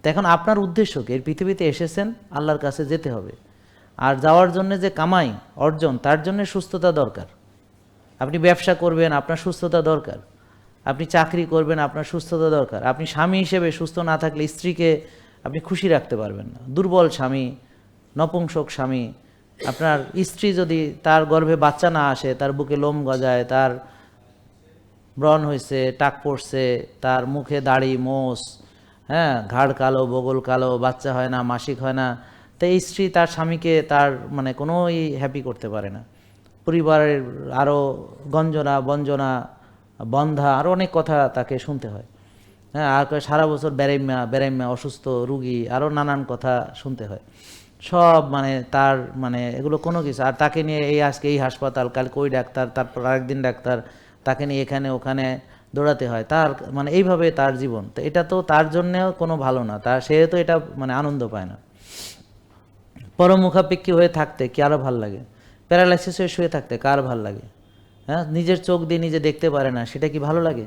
তো এখন আপনার উদ্দেশ্য কি? এই পৃথিবীতে এসেছেন আল্লাহর কাছে যেতে হবে, আর যাওয়ার জন্য যে কামাই অর্জন, তার জন্য সুস্থতা দরকার। আপনি ব্যবসা করবেন, আপনার সুস্থতা দরকার। আপনি চাকরি করবেন, আপনার সুস্থতা দরকার। আপনি স্বামী হিসেবে সুস্থ না থাকলে স্ত্রীকে আপনি খুশি রাখতে পারবেন না। দুর্বল স্বামী, নপুংসক স্বামী, আপনার স্ত্রী যদি তার গর্ভে বাচ্চা না আসে, তার বুকে লোম গজায়, তার ব্রণ হয়েছে, টাক পড়ছে, তার মুখে দাড়ি মোষ, হ্যাঁ, ঘাড় কালো, বগল কালো, বাচ্চা হয় না, মাসিক হয় না, তো এই স্ত্রী তার স্বামীকে তার মানে কোনোই হ্যাপি করতে পারে না। পরিবারের আরও গঞ্জনা বঞ্জনা বন্ধা আরও অনেক কথা তাকে শুনতে হয়। হ্যাঁ, আর সারা বছর বেড়াইম্যা অসুস্থ রুগী আরও নানান কথা শুনতে হয়। সব মানে তার মানে এগুলো কোনো কিছু, আর তাকে নিয়ে এই আজকে এই হাসপাতাল, কালকে ওই ডাক্তার, তারপর আরেকদিন ডাক্তার, তাকে নিয়ে এখানে ওখানে দৌড়াতে হয়। তার মানে এইভাবে তার জীবন, তো এটা তো তার জন্যেও কোনো ভালো না, তার সে তো এটা মানে আনন্দ পায় না। পরমুখাপেক্ষী হয়ে থাকতে কি আরও ভাল লাগে? প্যারালাইসিস হয়ে শুয়ে থাকতে কার ভাল লাগে? হ্যাঁ, নিজের চোখ দিয়ে নিজে দেখতে পারে না, সেটা কি ভালো লাগে?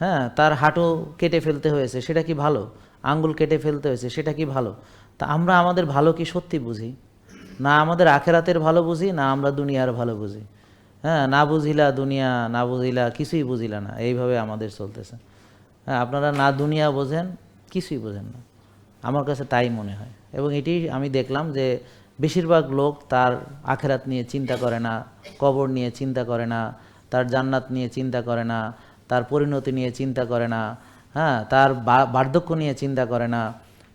হ্যাঁ, তার হাঁটু কেটে ফেলতে হয়েছে, সেটা কি ভালো? আঙ্গুল কেটে ফেলতে হয়েছে, সেটা কি ভালো? তা আমরা আমাদের ভালো কি সত্যি বুঝি? না আমাদের আখেরাতের ভালো বুঝি, না আমরা দুনিয়ার ভালো বুঝি। হ্যাঁ, না বুঝিলা দুনিয়া, না বুঝিলা কিছুই বুঝিলা না, এইভাবে আমাদের চলতেছে। হ্যাঁ, আপনারা না দুনিয়া বোঝেন, কিছুই বোঝেন না, আমার কাছে তাই মনে হয়। এবং এটি আমি দেখলাম যে বেশিরভাগ লোক তার আখেরাত নিয়ে চিন্তা করে না, কবর নিয়ে চিন্তা করে না, তার জান্নাত নিয়ে চিন্তা করে না, তার পরিণতি নিয়ে চিন্তা করে না, হ্যাঁ, তার বার্ধক্য নিয়ে চিন্তা করে না,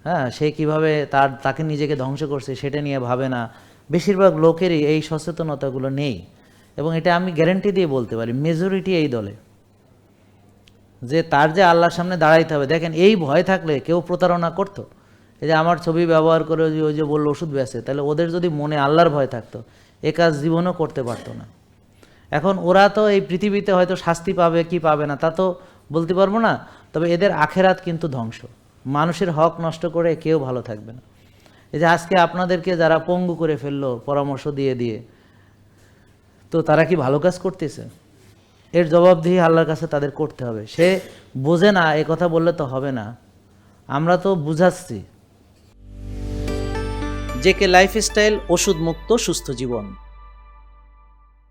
হ্যাঁ, সে কীভাবে তাকে নিজেকে ধ্বংস করছে সেটা নিয়ে ভাবে না। বেশিরভাগ লোকেরই এই সচেতনতাগুলো নেই, এবং এটা আমি গ্যারান্টি দিয়ে বলতে পারি মেজরিটি এই দলে, যে তার যে আল্লাহর সামনে দাঁড়াইতে হবে। দেখেন, এই ভয় থাকলে কেউ প্রতারণা করতো? এই যে আমার ছবি ব্যবহার করে ওই যে বললো ওষুধ বেচে, তাহলে ওদের যদি মনে আল্লাহর ভয় থাকতো এ কাজ জীবনও করতে পারতো না। এখন ওরা তো এই পৃথিবীতে হয়তো শাস্তি পাবে কি পাবে না তা তো বলতে পারবো না, তবে এদের আখেরাত কিন্তু ধ্বংস। মানুষের হক নষ্ট করে কেউ ভালো থাকবে না। এই যে আজকে আপনাদেরকে যারা পঙ্গু করে ফেললো পরামর্শ দিয়ে দিয়ে, তো তারা কি ভালো কাজ করতেছে? এর জবাবদিহি আল্লাহর কাছে তাদের করতে হবে। সে বোঝে না এ কথা বললে তো হবে না, আমরা তো বুঝাচ্ছি। জেকে লাইফস্টাইল, ওষুধ মুক্ত সুস্থ জীবন।